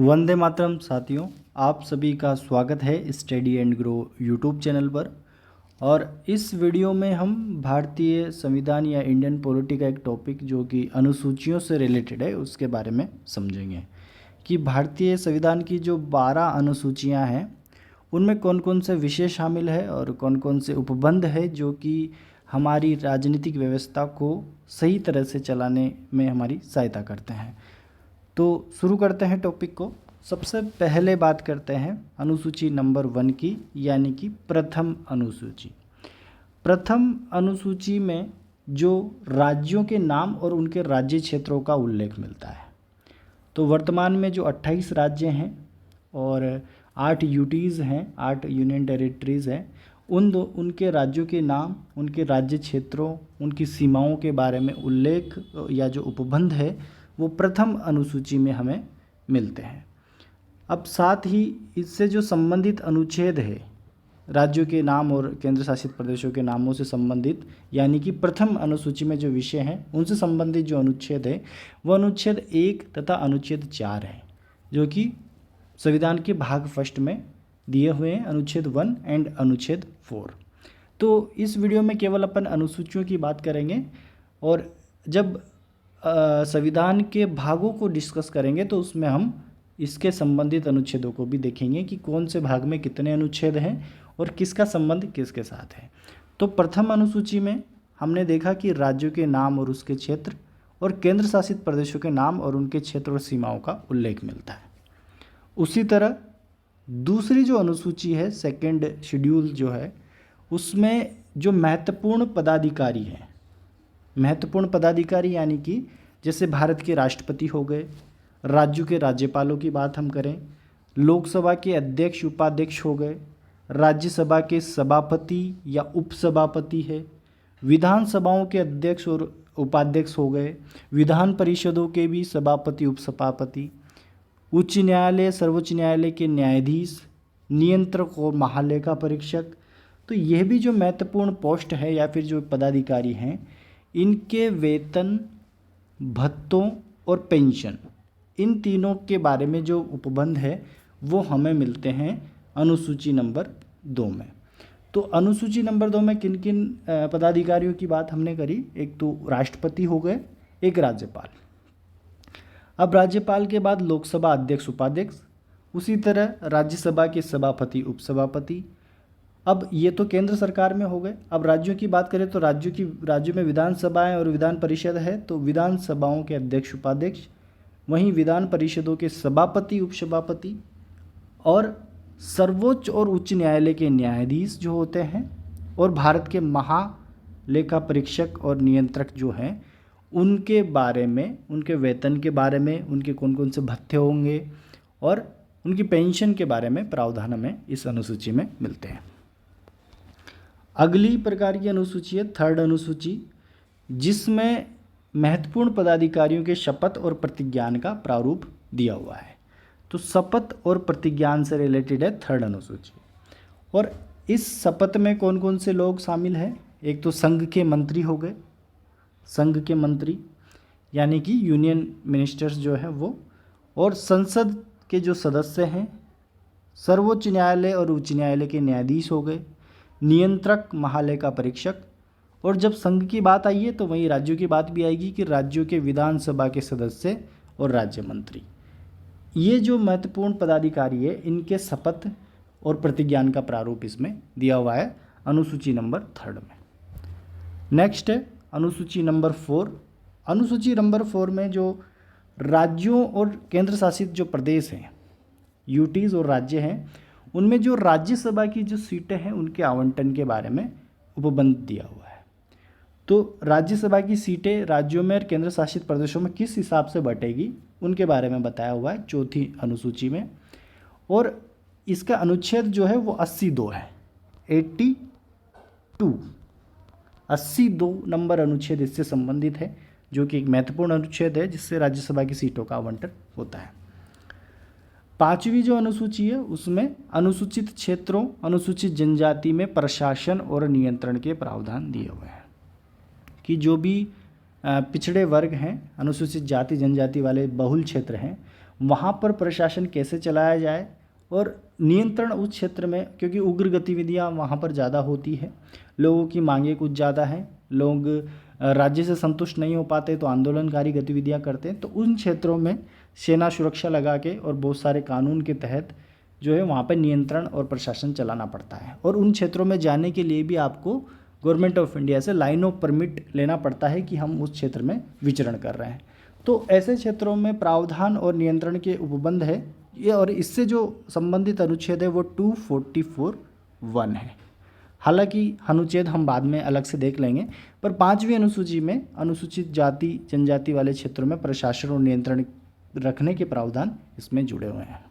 वंदे मातरम साथियों, आप सभी का स्वागत है study and grow YouTube channel पर। और इस वीडियो में हम भारतीय संविधान या इंडियन पॉलिटी का एक टॉपिक जो कि अनुसूचियों से रिलेटेड है उसके बारे में समझेंगे कि भारतीय संविधान की जो 12 अनुसूचियां हैं उनमें कौन कौन से विषय शामिल है और कौन कौन से उपबंध है जो कि हमारी राजनीतिक व्यवस्था को सही तरह से चलाने में हमारी सहायता करते हैं। तो शुरू करते हैं टॉपिक को। सबसे पहले बात करते हैं अनुसूची नंबर 1 की, यानी कि प्रथम अनुसूची। प्रथम अनुसूची में जो राज्यों के नाम और उनके राज्य क्षेत्रों का उल्लेख मिलता है। तो वर्तमान में जो 28 राज्य हैं और 8 यूटीज़ हैं, 8 यूनियन टेरिटरीज़ हैं, उनके राज्यों के नाम, उनके राज्य क्षेत्रों, उनकी सीमाओं के बारे में उल्लेख या जो उपबंध है वो प्रथम अनुसूची में हमें मिलते हैं। अब साथ ही इससे जो संबंधित अनुच्छेद है, राज्यों के नाम और केंद्र शासित प्रदेशों के नामों से संबंधित, यानी कि प्रथम अनुसूची में जो विषय हैं उनसे संबंधित जो अनुच्छेद है वो अनुच्छेद 1 तथा अनुच्छेद 4 है, जो कि संविधान के भाग फर्स्ट में दिए हुए हैं, अनुच्छेद 1 एंड अनुच्छेद 4। तो इस वीडियो में केवल अपन अनुसूचियों की बात करेंगे और जब संविधान के भागों को डिस्कस करेंगे तो उसमें हम इसके संबंधित अनुच्छेदों को भी देखेंगे कि कौन से भाग में कितने अनुच्छेद हैं और किसका संबंध किसके साथ है। तो प्रथम अनुसूची में हमने देखा कि राज्यों के नाम और उसके क्षेत्र और केंद्र शासित प्रदेशों के नाम और उनके क्षेत्र और सीमाओं का उल्लेख मिलता है। उसी तरह दूसरी जो अनुसूची है, सेकेंड शेड्यूल जो है, उसमें जो महत्वपूर्ण पदाधिकारी हैं, महत्वपूर्ण पदाधिकारी यानी कि जैसे भारत के राष्ट्रपति हो गए, राज्यों के राज्यपालों की बात हम करें, लोकसभा के अध्यक्ष उपाध्यक्ष हो गए, राज्यसभा के सभापति या उपसभापति है, विधानसभाओं के अध्यक्ष और उपाध्यक्ष हो गए, विधान परिषदों के भी सभापति उपसभापति, उच्च न्यायालय सर्वोच्च न्यायालय के न्यायाधीश, नियंत्रक और महालेखा परीक्षक। तो यह भी जो महत्वपूर्ण पोस्ट है या फिर जो पदाधिकारी हैं, इनके वेतन, भत्तों और पेंशन, इन तीनों के बारे में जो उपबंध है वो हमें मिलते हैं अनुसूची नंबर 2 में। तो अनुसूची नंबर 2 में किन किन पदाधिकारियों की बात हमने करी? एक तो राष्ट्रपति हो गए, एक राज्यपाल। अब राज्यपाल के बाद लोकसभा अध्यक्ष उपाध्यक्ष, उसी तरह राज्यसभा के सभापति उपसभापति। अब ये तो केंद्र सरकार में हो गए। अब राज्यों की बात करें तो राज्यों में विधानसभाएं और विधान परिषद है, तो विधानसभाओं के अध्यक्ष उपाध्यक्ष, वहीं विधान परिषदों के सभापति उपसभापति और सर्वोच्च और उच्च न्यायालय के न्यायाधीश जो होते हैं, और भारत के महालेखा परीक्षक और नियंत्रक जो हैं उनके बारे में, उनके वेतन के बारे में, उनके कौन कौन से भत्ते होंगे और उनकी पेंशन के बारे में प्रावधान हमें इस अनुसूची में मिलते हैं। अगली प्रकार की अनुसूची है थर्ड अनुसूची, जिसमें महत्वपूर्ण पदाधिकारियों के शपथ और प्रतिज्ञान का प्रारूप दिया हुआ है। तो शपथ और प्रतिज्ञान से रिलेटेड है थर्ड अनुसूची। और इस शपथ में कौन कौन से लोग शामिल हैं? एक तो संघ के मंत्री हो गए, संघ के मंत्री यानी कि यूनियन मिनिस्टर्स जो है वो, और संसद के जो सदस्य हैं, सर्वोच्च न्यायालय और उच्च न्यायालय के न्यायाधीश हो गए, नियंत्रक महालेखा परीक्षक। और जब संघ की बात आई है तो वहीं राज्यों की बात भी आएगी कि राज्यों के विधानसभा के सदस्य और राज्य मंत्री। ये जो महत्वपूर्ण पदाधिकारी है, इनके शपथ और प्रतिज्ञान का प्रारूप इसमें दिया हुआ है अनुसूची नंबर 3 में। नेक्स्ट है अनुसूची नंबर 4। अनुसूची नंबर 4 में जो राज्यों और केंद्र शासित जो प्रदेश हैं, यूटीज़ और राज्य हैं, उनमें जो राज्यसभा की जो सीटें हैं उनके आवंटन के बारे में उपबंध दिया हुआ है। तो राज्यसभा की सीटें राज्यों में और केंद्र शासित प्रदेशों में किस हिसाब से बटेगी उनके बारे में बताया हुआ है चौथी अनुसूची में। और इसका अनुच्छेद जो है वो 82 है, 82 नंबर अनुच्छेद इससे संबंधित है, जो कि एक महत्वपूर्ण अनुच्छेद है जिससे राज्यसभा की सीटों का आवंटन होता है। 5वीं जो अनुसूची है उसमें अनुसूचित क्षेत्रों, अनुसूचित जनजाति में प्रशासन और नियंत्रण के प्रावधान दिए हुए हैं कि जो भी पिछड़े वर्ग हैं, अनुसूचित जाति जनजाति वाले बहुल क्षेत्र हैं, वहाँ पर प्रशासन कैसे चलाया जाए और नियंत्रण उस क्षेत्र में, क्योंकि उग्र गतिविधियाँ वहाँ पर ज़्यादा होती है, लोगों की मांगें कुछ ज़्यादा हैं, लोग राज्य से संतुष्ट नहीं हो पाते तो आंदोलनकारी गतिविधियाँ करते हैं, तो उन क्षेत्रों में सेना सुरक्षा लगा के और बहुत सारे कानून के तहत जो है वहाँ पर नियंत्रण और प्रशासन चलाना पड़ता है। और उन क्षेत्रों में जाने के लिए भी आपको गवर्नमेंट ऑफ इंडिया से लाइन ऑफ परमिट लेना पड़ता है कि हम उस क्षेत्र में विचरण कर रहे हैं। तो ऐसे क्षेत्रों में प्रावधान और नियंत्रण के उपबंध है ये, और इससे जो संबंधित अनुच्छेद है वो 244(1) है। हालांकि अनुच्छेद हम बाद में अलग से देख लेंगे, पर 5वीं अनुसूची में अनुसूचित जाति जनजाति वाले क्षेत्रों में प्रशासन और नियंत्रण रखने के प्रावधान इसमें जुड़े हुए हैं।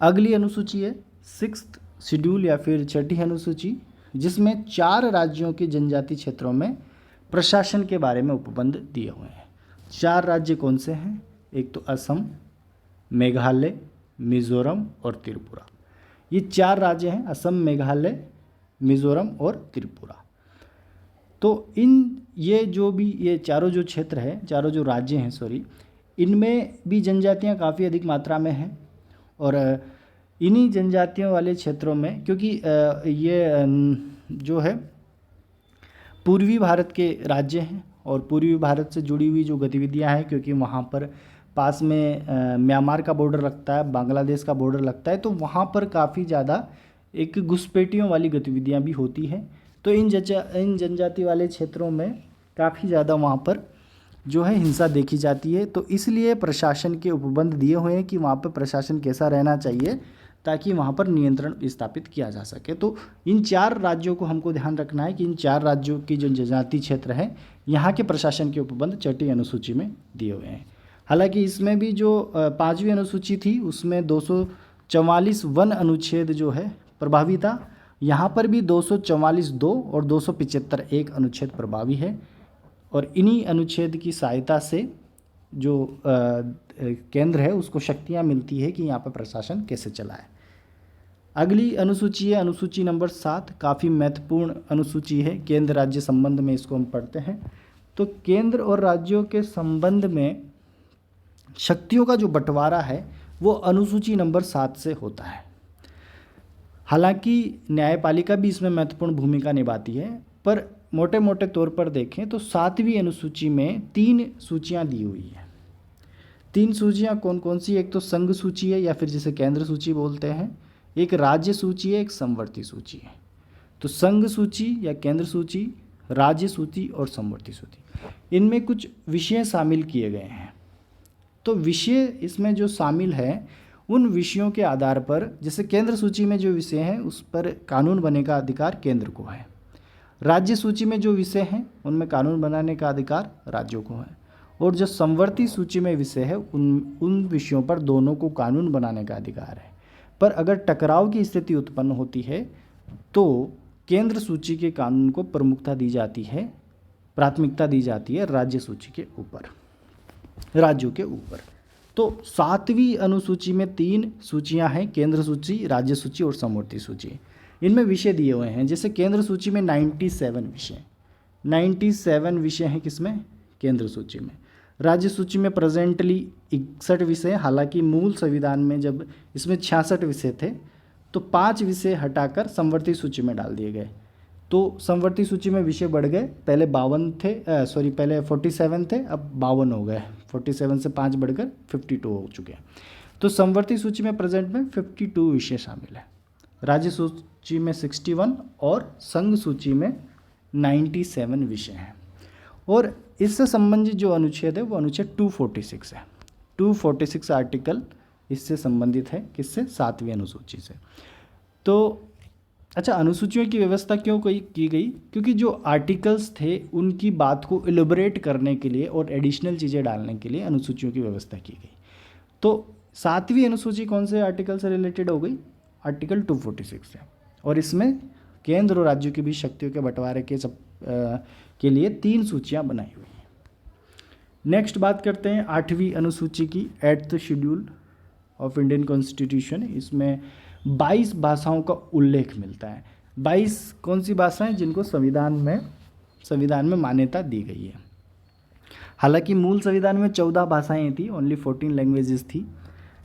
अगली अनुसूची है 6th शेड्यूल या फिर 6ठी अनुसूची, जिसमें 4 राज्यों के जनजाति क्षेत्रों में प्रशासन के बारे में उपबंध दिए हुए हैं। 4 राज्य कौन से हैं? एक तो असम, मेघालय, मिजोरम और त्रिपुरा। ये 4 राज्य हैं, असम, मेघालय, मिजोरम और त्रिपुरा। तो ये चारों जो क्षेत्र हैं, चारों जो राज्य हैं सॉरी, इनमें भी जनजातियां काफ़ी अधिक मात्रा में हैं। और इन्हीं जनजातियों वाले क्षेत्रों में, क्योंकि ये जो है पूर्वी भारत के राज्य हैं और पूर्वी भारत से जुड़ी हुई जो गतिविधियां हैं, क्योंकि वहाँ पर पास में म्यांमार का बॉर्डर लगता है, बांग्लादेश का बॉर्डर लगता है, तो वहाँ पर काफ़ी ज़्यादा एक घुसपैठियों वाली गतिविधियाँ भी होती हैं। तो इन जनजाति वाले क्षेत्रों में काफ़ी ज़्यादा वहाँ पर जो है हिंसा देखी जाती है। तो इसलिए प्रशासन के उपबंध दिए हुए हैं कि वहाँ पर प्रशासन कैसा रहना चाहिए ताकि वहाँ पर नियंत्रण स्थापित किया जा सके। तो इन 4 राज्यों को हमको ध्यान रखना है कि इन 4 राज्यों की जो जनजाति क्षेत्र है, यहाँ के प्रशासन के उपबंध 6ठी अनुसूची में दिए हुए हैं। हालांकि इसमें भी जो 5वीं अनुसूची थी उसमें 244 वन अनुच्छेद जो है प्रभावी था। यहाँ पर भी 244(2) और 275(1) अनुच्छेद प्रभावी है, और इन्हीं अनुच्छेद की सहायता से जो केंद्र है उसको शक्तियाँ मिलती है कि यहाँ पर प्रशासन कैसे चलाए। अगली अनुसूची है अनुसूची नंबर 7, काफ़ी महत्वपूर्ण अनुसूची है। केंद्र राज्य संबंध में इसको हम पढ़ते हैं। तो केंद्र और राज्यों के संबंध में शक्तियों का जो बंटवारा है वो अनुसूची नंबर 7 से होता है। हालांकि न्यायपालिका भी इसमें महत्वपूर्ण भूमिका निभाती है, पर मोटे मोटे तौर पर देखें तो 7वीं अनुसूची में 3 सूचियां दी हुई है। 3 सूचियां कौन कौन सी? एक तो संघ सूची है या फिर जिसे केंद्र सूची बोलते हैं, एक राज्य सूची है, एक समवर्ती सूची है। तो संघ सूची या केंद्र सूची, राज्य सूची और समवर्ती सूची, इनमें कुछ विषय शामिल किए गए हैं। तो विषय इसमें जो शामिल है उन विषयों के आधार पर, जैसे केंद्र सूची में जो विषय हैं उस पर कानून बनने का अधिकार केंद्र को है, राज्य सूची में जो विषय हैं उनमें कानून बनाने का अधिकार राज्यों को है, और जो समवर्ती सूची में विषय है उन विषयों पर दोनों को कानून बनाने का अधिकार है। पर अगर टकराव की स्थिति उत्पन्न होती है तो केंद्र सूची के कानून को प्रमुखता दी जाती है, प्राथमिकता दी जाती है राज्य सूची के ऊपर, राज्यों के ऊपर। तो 7वीं अनुसूची में 3 सूचियां हैं, केंद्र सूची, राज्य सूची और समवर्ती सूची। इनमें विषय दिए हुए हैं। जैसे केंद्र सूची में 97 विषय हैं किसमें? केंद्र सूची में। राज्य सूची में प्रेजेंटली 61 विषय, हालांकि मूल संविधान में जब इसमें 66 विषय थे तो 5 विषय हटाकर समवर्ती सूची में डाल दिए गए। तो समवर्ती सूची में विषय बढ़ गए, पहले 52 थे, पहले 47 थे, अब 52 हो गए। 47 से 5 बढ़कर 52 हो चुके हैं। तो समवर्ती सूची में प्रेजेंट में 52 विषय शामिल है, राज्य सूची में 61 और संघ सूची में 97 विषय हैं। और इससे संबंधित जो अनुच्छेद है वो अनुच्छेद 246 है। 246 आर्टिकल इससे संबंधित है, किससे? 7वीं अनुसूची से। तो अच्छा, अनुसूचियों की व्यवस्था क्यों की गई? क्योंकि जो आर्टिकल्स थे उनकी बात को एलिबरेट करने के लिए और एडिशनल चीज़ें डालने के लिए अनुसूचियों की व्यवस्था की गई। तो 7वीं अनुसूची कौन से आर्टिकल से रिलेटेड हो गई? आर्टिकल 246 से। और इसमें केंद्र और राज्यों की भी शक्तियों के बंटवारे के लिए 3 सूचियाँ बनाई हुई हैं। नेक्स्ट बात करते हैं 8वीं अनुसूची की, 8th schedule of Indian constitution. इसमें 22 भाषाओं का उल्लेख मिलता है। 22 कौन सी भाषाएं जिनको संविधान में मान्यता दी गई है। हालांकि मूल संविधान में 14 भाषाएं थी, ओनली 14 लैंग्वेजेस थी,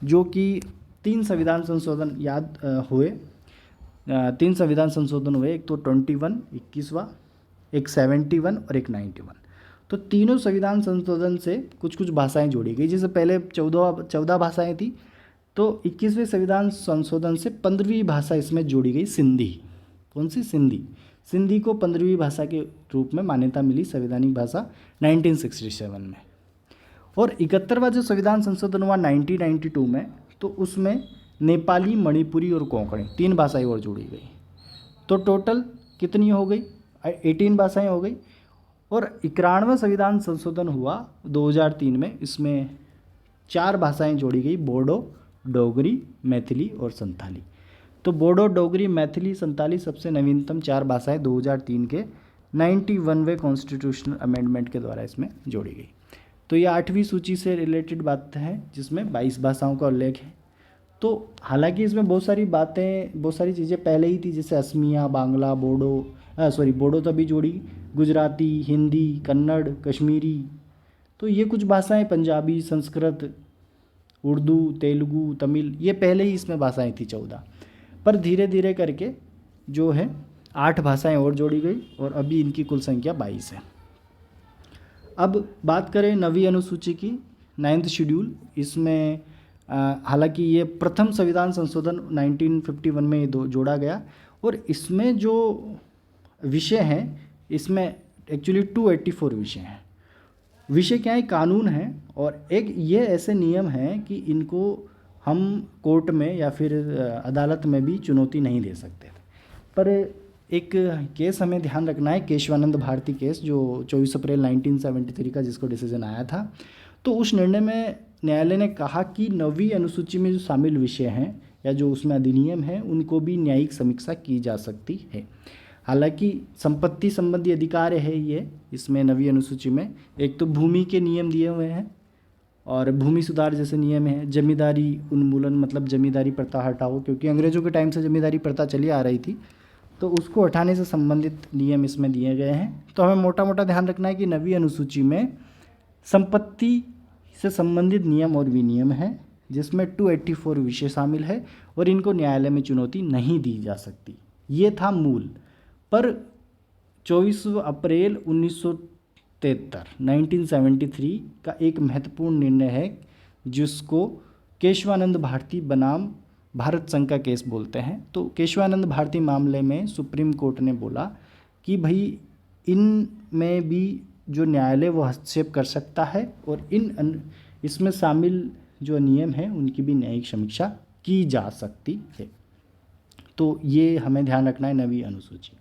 जो कि 3 संविधान संशोधन हुए। 3 संविधान संशोधन हुए, एक तो 21 21वां, एक 71 और एक 91। तो तीनों संविधान संशोधन से कुछ कुछ भाषाएं जोड़ी गई। जैसे पहले 14 भाषाएं थी, तो 21वें संविधान संशोधन से 15वीं भाषा इसमें जोड़ी गई, सिंधी। कौन सी? सिंधी। सिंधी को 15वीं भाषा के रूप में मान्यता मिली संवैधानिक भाषा 1967 में। और 71वां जो संविधान संशोधन हुआ 1992 में, तो उसमें नेपाली, मणिपुरी और कोंकणी 3 भाषाएं और जोड़ी गई। तो टोटल कितनी हो गई? 18 भाषाएं हो गई। और 91वां संविधान संशोधन हुआ 2003 में, इसमें 4 भाषाएं जोड़ी गई, बोडो, डोगरी, मैथिली और संथाली। तो बोडो, डोगरी, मैथिली, संथाली सबसे नवीनतम 4 भाषाएं 2003 के 91वें कॉन्स्टिट्यूशनल अमेंडमेंट के द्वारा इसमें जोड़ी गई। तो ये 8वीं सूची से रिलेटेड बात है, जिसमें 22 भाषाओं का उल्लेख है। तो हालांकि इसमें बहुत सारी चीज़ें पहले ही थी, जैसे असमिया, बांग्ला, बोडो तो अभी जोड़ी, गुजराती, हिंदी, कन्नड़, कश्मीरी। तो ये कुछ भाषाएं, पंजाबी, संस्कृत, उर्दू, तेलुगु, तमिल, ये पहले ही इसमें भाषाएं थी 14। पर धीरे धीरे करके जो है 8 भाषाएं और जोड़ी गई और अभी इनकी कुल संख्या 22 है। अब बात करें 9वीं अनुसूची की, 9th शेड्यूल। इसमें हालांकि ये प्रथम संविधान संशोधन 1951 में जोड़ा गया, और इसमें जो विषय हैं, इसमें एक्चुअली 284 विषय हैं। विषय क्या है? कानून है, और एक ये ऐसे नियम हैं कि इनको हम कोर्ट में या फिर अदालत में भी चुनौती नहीं दे सकते। पर एक केस हमें ध्यान रखना है, केशवानंद भारती केस, जो 24 अप्रैल 1973 का जिसको डिसीजन आया था। तो उस निर्णय में न्यायालय ने कहा कि 9वीं अनुसूची में जो शामिल विषय हैं या जो उसमें अधिनियम है, उनको भी न्यायिक समीक्षा की जा सकती है। हालांकि संपत्ति संबंधी अधिकार है ये इसमें 9वीं अनुसूची में। एक तो भूमि के नियम दिए हुए हैं और भूमि सुधार जैसे नियम है, जमींदारी उन्मूलन, मतलब जमींदारी प्रथा हटाओ, क्योंकि अंग्रेजों के टाइम से जमींदारी प्रथा चली आ रही थी, तो उसको हटाने से संबंधित नियम इसमें दिए गए हैं। तो हमें मोटा मोटा ध्यान रखना है कि 9वीं अनुसूची में संपत्ति से संबंधित नियम और विनियम है, जिसमें 284 विषय शामिल है और इनको न्यायालय में चुनौती नहीं दी जा सकती। ये था मूल। पर 24 अप्रैल 1973 का एक महत्वपूर्ण निर्णय है, जिसको केशवानंद भारती बनाम भारत संघ का केस बोलते हैं। तो केशवानंद भारती मामले में सुप्रीम कोर्ट ने बोला कि भाई इन में भी जो न्यायालय वो हस्तक्षेप कर सकता है, और इसमें शामिल जो नियम हैं उनकी भी न्यायिक समीक्षा की जा सकती है। तो ये हमें ध्यान रखना है 9वीं अनुसूची।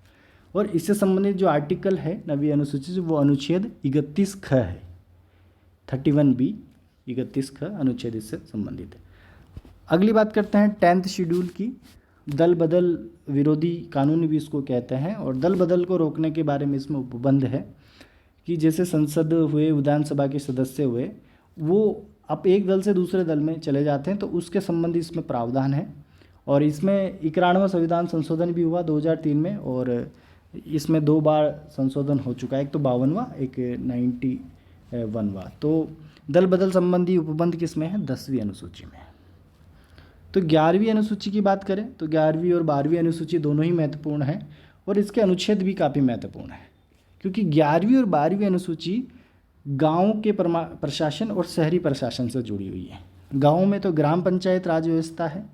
और इससे संबंधित जो आर्टिकल है 9वीं अनुसूची से, वो अनुच्छेद 31 ख है, 31B 31 ख अनुच्छेद इससे संबंधित है। अगली बात करते हैं 10th शेड्यूल की, दल बदल विरोधी कानून भी इसको कहते हैं। और दल बदल को रोकने के बारे में इसमें उपबंध है कि जैसे संसद हुए, विधानसभा के सदस्य हुए, वो अब एक दल से दूसरे दल में चले जाते हैं, तो उसके संबंधी इसमें प्रावधान है। और इसमें 91वां संविधान संशोधन भी हुआ 2003 में, और इसमें 2 बार संशोधन हो चुका है, एक तो 52वां, एक 91वां। तो दल बदल संबंधी उपबंध किसमें है? 10वीं अनुसूची में। तो 11वीं अनुसूची की बात करें तो 11वीं और 12वीं अनुसूची दोनों ही महत्वपूर्ण है, और इसके अनुच्छेद भी काफ़ी महत्वपूर्ण है, क्योंकि 11वीं और 12वीं अनुसूची गाँव के प्रशासन और शहरी प्रशासन से जुड़ी हुई है। गाँव में तो ग्राम पंचायत राज व्यवस्था है,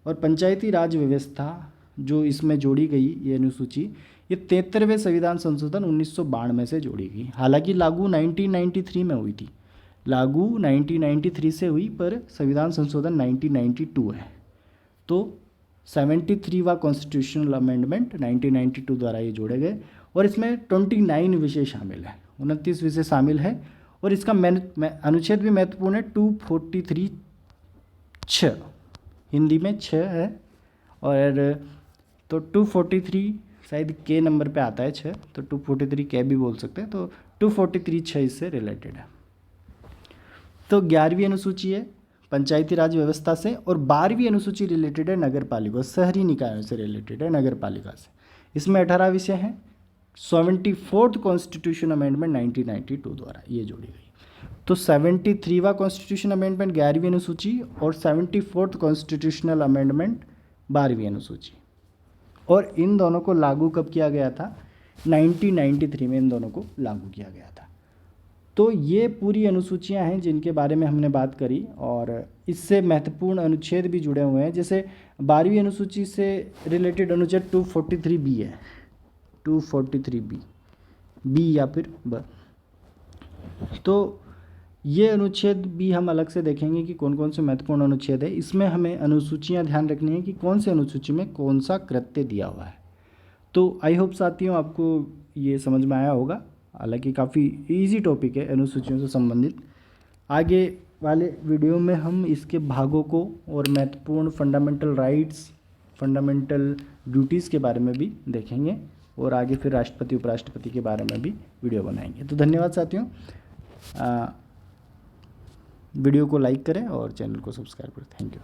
और पंचायती राज व्यवस्था जो इसमें जोड़ी गई ये अनुसूची, ये 73वें संविधान संशोधन 1992 से जोड़ी गई। हालांकि लागू 1993 में हुई थी, लागू 1993 से हुई, पर संविधान संशोधन 1992 है। तो 73वां कॉन्स्टिट्यूशनल अमेंडमेंट 1992 द्वारा ये जोड़े गए, और इसमें 29 विषय शामिल है, 29 विषय शामिल है। और इसका अनुच्छेद भी महत्वपूर्ण है, 243 6, हिंदी में 6 है, और तो 243 शायद के नंबर पे आता है 6, तो 243 के भी बोल सकते हैं, तो 243 6 इससे रिलेटेड है। तो 11वीं अनुसूची है पंचायती राज व्यवस्था से, और 12वीं अनुसूची रिलेटेड है नगर पालिका, शहरी निकायों से रिलेटेड है, नगर पालिका से। इसमें 18 विषय हैं। 74th कॉन्स्टिट्यूशन अमेंडमेंट 1992 द्वारा ये जोड़ी गई। तो 73वां कॉन्स्टिट्यूशन अमेंडमेंट 11वीं अनुसूची और 74th कॉन्स्टिट्यूशनल अमेंडमेंट 12वीं अनुसूची। और इन दोनों को लागू कब किया गया था? 1993 में इन दोनों को लागू किया गया था। तो ये पूरी अनुसूचियां हैं जिनके बारे में हमने बात करी, और इससे महत्वपूर्ण अनुच्छेद भी जुड़े हुए हैं। जैसे 12वीं अनुसूची से रिलेटेड अनुच्छेद 243B है, 243B, बी या फिर ब। तो ये अनुच्छेद भी हम अलग से देखेंगे कि कौन कौन से महत्वपूर्ण अनुच्छेद है। इसमें हमें अनुसूचियां ध्यान रखनी है कि कौन से अनुसूची में कौन सा कृत्य दिया हुआ है। तो आई होप साथियों आपको ये समझ में आया होगा। हालांकि काफ़ी इजी टॉपिक है अनुसूचियों से संबंधित। आगे वाले वीडियो में हम इसके भागों को और महत्वपूर्ण फंडामेंटल राइट्स, फंडामेंटल ड्यूटीज़ के बारे में भी देखेंगे, और आगे फिर राष्ट्रपति उपराष्ट्रपति के बारे में भी वीडियो बनाएंगे। तो धन्यवाद साथियों। वीडियो को लाइक करें और चैनल को सब्सक्राइब करें। Thank you.